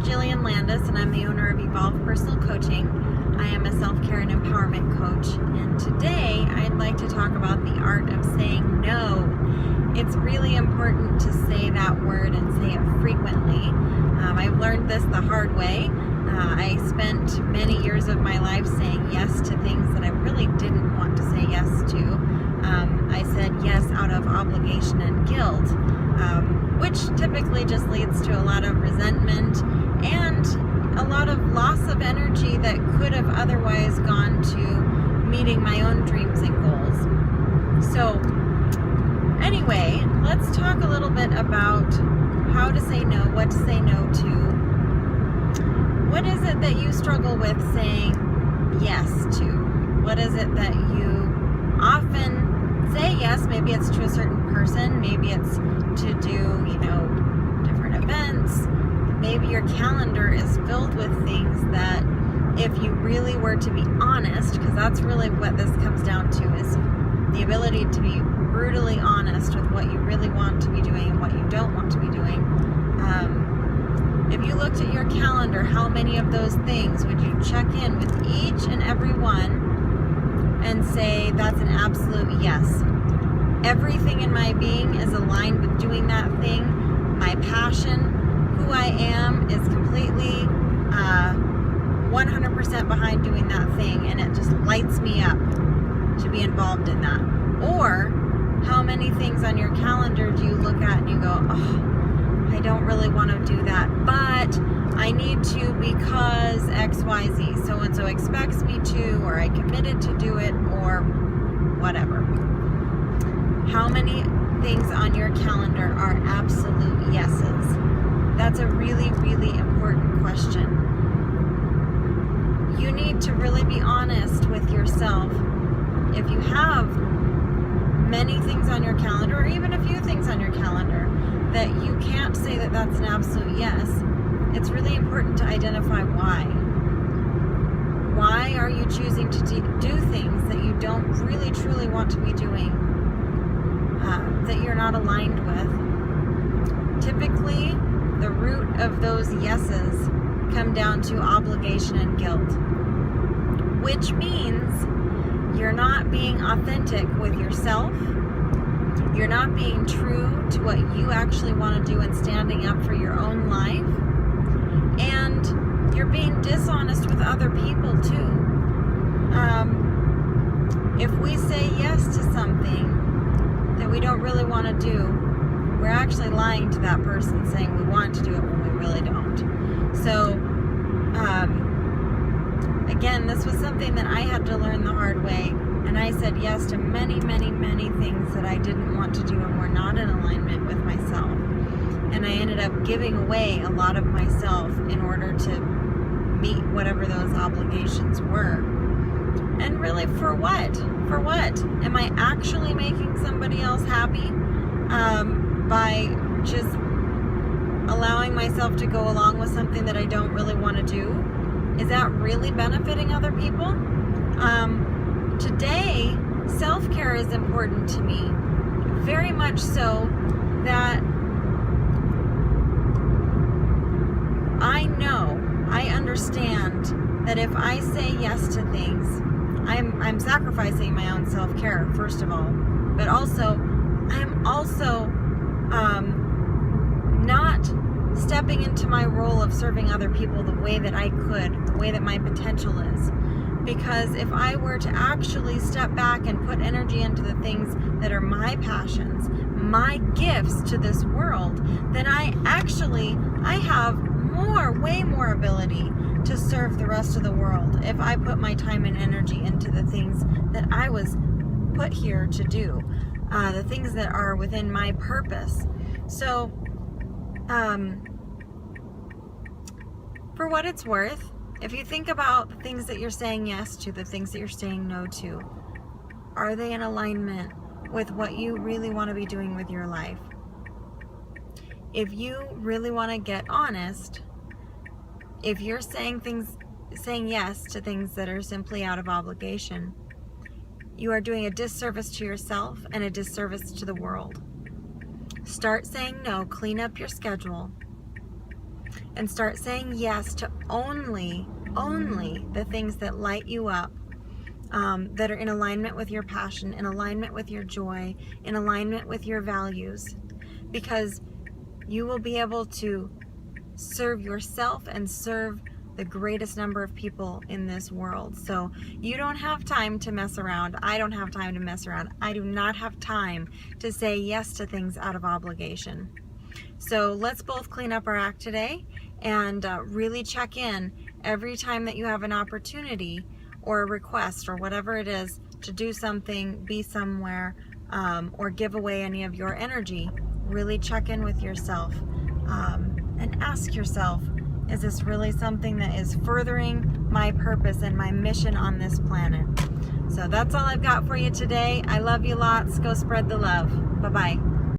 Jillian Landis, and I'm the owner of Evolve Personal Coaching. I am a self-care and empowerment coach, and today I'd like to talk about the art of saying no. It's really important to say that word and say it frequently. I've learned this the hard way. I spent many years of my life saying yes to things that I really didn't want to say yes to. I said yes out of obligation and guilt, which typically just leads to a lot of resentment and a lot of loss of energy that could have otherwise gone to meeting my own dreams and goals. So anyway, let's talk a little bit about how to say no, what to say no to. What is it that you struggle with saying yes to? What is it that you often say yes? Maybe it's to a certain person, maybe it's to do, different events. Maybe your calendar is filled with things that if you really were to be honest, because that's really what this comes down to, is the ability to be brutally honest with what you really want to be doing and what you don't want to be doing. If you looked at your calendar, how many of those things would you check in with each and every one and say, that's an absolute yes? Everything in my being is aligned with doing that thing. My passion, who I am, is completely 100% behind doing that thing, and it just lights me up to be involved in that. Or how many things on your calendar do you look at and you go, oh, I don't really want to do that, but I need to because XYZ, so-and-so expects me to, or I committed to do it, or whatever. How many things on your calendar are absolute yeses? That's a really, really important question. You need to really be honest with yourself. If you have many things on your calendar, or even a few things on your calendar, that you can't say that that's an absolute yes, it's really important to identify why. Why are you choosing to do things that you don't really truly want to be doing, that you're not aligned with? Typically, the root of those yeses come down to obligation and guilt, which means you're not being authentic with yourself. You're not being true to what you actually want to do and standing up for your own life. And you're being dishonest with other people too. If we say yes to something that we don't really want to do, we're actually lying to that person, saying we want to do it when we really don't. So, again, this was something that I had to learn the hard way. And I said yes to many, many, many things that I didn't want to do and were not in alignment with myself. And I ended up giving away a lot of myself in order to meet whatever those obligations were. And really, for what? For what? Am I actually making somebody else happy by just allowing myself to go along with something that I don't really want to do? Is that really benefiting other people? Today, self-care is important to me, very much so that I understand that if I say yes to things, I'm sacrificing my own self-care, first of all, but also, I'm also not stepping into my role of serving other people the way that I could, the way that my potential is. Because if I were to actually step back and put energy into the things that are my passions, my gifts to this world, then I have way more ability to serve the rest of the world if I put my time and energy into the things that I was put here to do, the things that are within my purpose. So, for what it's worth, if you think about the things that you're saying yes to, the things that you're saying no to, are they in alignment with what you really want to be doing with your life? If you really want to get honest, if you're saying yes to things that are simply out of obligation, you are doing a disservice to yourself and a disservice to the world. Start saying no, clean up your schedule, and start saying yes to only the things that light you up, that are in alignment with your passion, in alignment with your joy, in alignment with your values, because you will be able to serve yourself and serve the greatest number of people in this world. So you don't have time to mess around. I don't have time to mess around. I do not have time to say yes to things out of obligation. So let's both clean up our act today and really check in every time that you have an opportunity or a request or whatever it is to do something, be somewhere, or give away any of your energy. Really check in with yourself and ask yourself, is this really something that is furthering my purpose and my mission on this planet? So that's all I've got for you today. I love you lots. Go spread the love. Bye-bye.